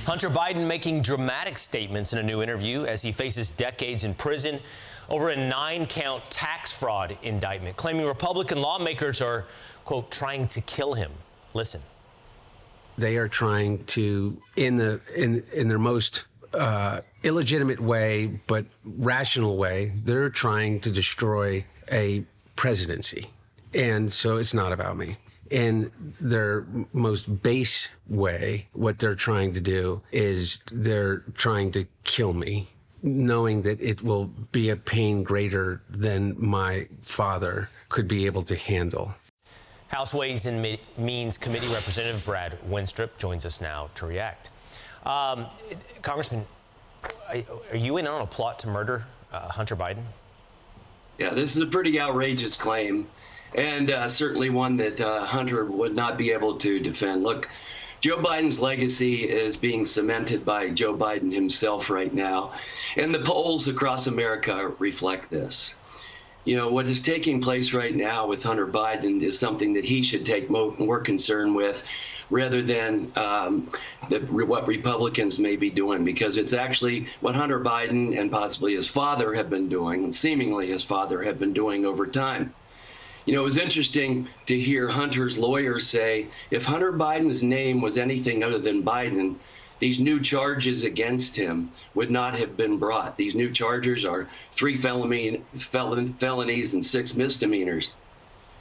Hunter Biden making dramatic statements in a new interview as he faces decades in prison over a 9-count tax fraud indictment, claiming Republican lawmakers are, quote, trying to kill him. Listen. They are trying to, in their most illegitimate way, but rational way, they're trying to destroy a presidency. And so it's not about me. In their most base way, what they're trying to do is they're trying to kill me, knowing that it will be a pain greater than my father could be able to handle. House Ways and Means Committee Representative Brad Wenstrup joins us now to react. Congressman, are you in on a plot to murder Hunter Biden? Yeah, this is a pretty outrageous claim, and certainly one that Hunter would not be able to defend. Look, Joe Biden's legacy is being cemented by Joe Biden himself right now, and the polls across America reflect this. You know, what is taking place right now with Hunter Biden is something that he should take more concern with rather than what Republicans may be doing, because it's actually what Hunter Biden and possibly his father have been doing, and seemingly his father have been doing over time. You know, it was interesting to hear Hunter's lawyer say if Hunter Biden's name was anything other than Biden, these new charges against him would not have been brought. These new charges are 3 felonies and 6 misdemeanors.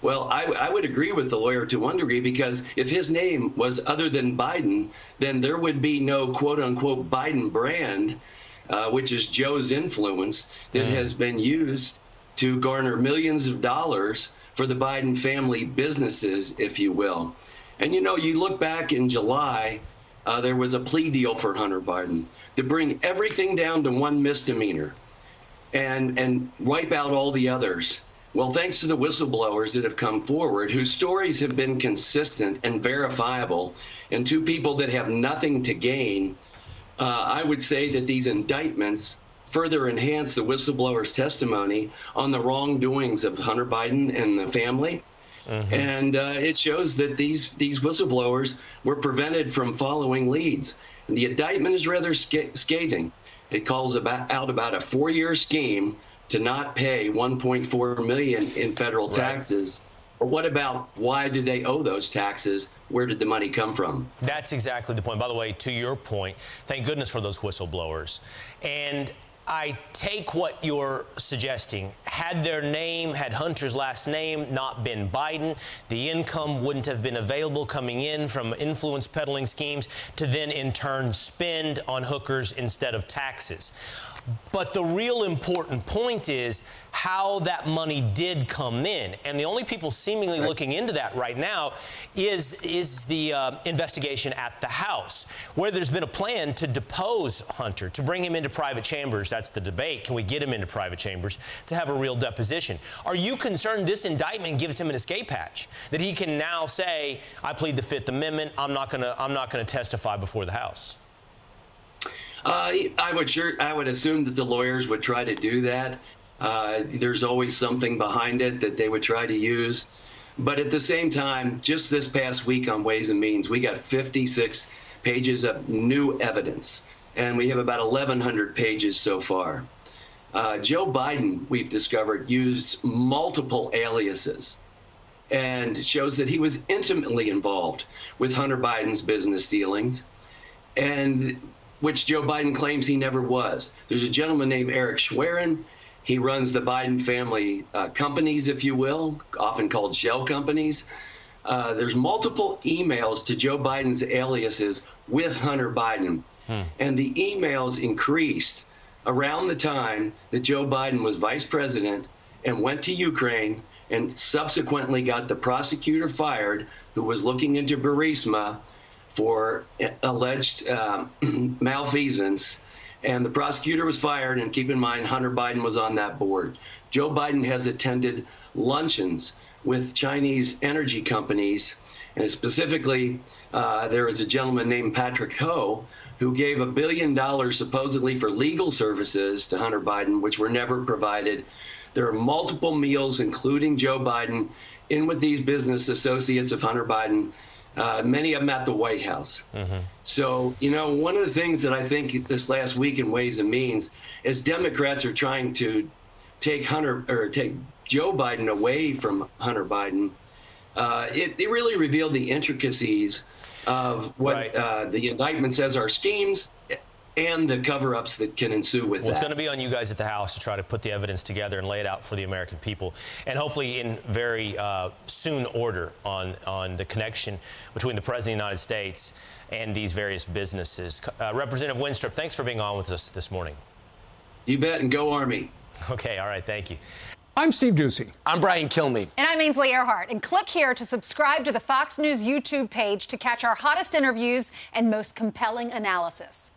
Well, I would agree with the lawyer to one degree, because if his name was other than Biden, then there would be no quote unquote Biden brand, which is Joe's influence that has been used to garner millions of dollars for the Biden family businesses, if you will. And, you know, you look back in July, there was a plea deal for Hunter Biden to bring everything down to 1 misdemeanor and wipe out all the others. Well, thanks to the whistleblowers that have come forward, whose stories have been consistent and verifiable, and 2 people that have nothing to gain, I would say that these indictments further enhance the whistleblower's testimony on the wrongdoings of Hunter Biden and the family. And it shows that these whistleblowers were prevented from following leads. And the indictment is rather scathing. It calls out about a 4-year scheme to not pay $1.4 million in federal taxes. Or what about why do they owe those taxes? Where did the money come from? That's exactly the point. By the way, to your point, thank goodness for those whistleblowers. And I take what you're suggesting. Had their name, had Hunter's last name not been Biden, the income wouldn't have been available coming in from influence peddling schemes to then in turn spend on hookers instead of taxes. But the real important point is how that money did come in. And the only people seemingly looking into that right now is the investigation at the House, where there's been a plan to depose Hunter, to bring him into private chambers. That's the debate. Can we get him into private chambers to have a real deposition? Are you concerned this indictment gives him an escape hatch, that he can now say, I plead the 5th Amendment, I'm not going to testify before the House? I would assume that the lawyers would try to do that. There's always something behind it that they would try to use. But at the same time, just this past week on Ways and Means, we got 56 pages of new evidence, and we have about 1,100 pages so far. Joe Biden, we've discovered, used multiple aliases, and shows that he was intimately involved with Hunter Biden's business dealings, and which Joe Biden claims he never was. There's a gentleman named Eric Schwerin. He runs the Biden family companies, if you will, often called shell companies. There's multiple emails to Joe Biden's aliases with Hunter Biden. And the emails increased around the time that Joe Biden was vice president and went to Ukraine and subsequently got the prosecutor fired who was looking into Burisma for alleged malfeasance, and the prosecutor was fired, and keep in mind, Hunter Biden was on that board. Joe Biden has attended luncheons with Chinese energy companies, and specifically, there is a gentleman named Patrick Ho who gave $1 billion supposedly for legal services to Hunter Biden, which were never provided. There are multiple meals, including Joe Biden, in with these business associates of Hunter Biden, many of them at the White House. So, one of the things that I think this last week in Ways and Means is Democrats are trying to take Joe Biden away from Hunter Biden. It really revealed the intricacies of what the indictment says are schemes and the cover-ups that can ensue with that. It's going to be on you guys at the House to try to put the evidence together and lay it out for the American people, and hopefully in very soon order on the connection between the President of the United States and these various businesses. Representative Wenstrup, thanks for being on with us this morning. You bet, and go Army. Okay, all right, thank you. I'm Steve Ducey. I'm Brian Kilmeade. And I'm Ainsley Earhart. And click here to subscribe to the Fox News YouTube page to catch our hottest interviews and most compelling analysis.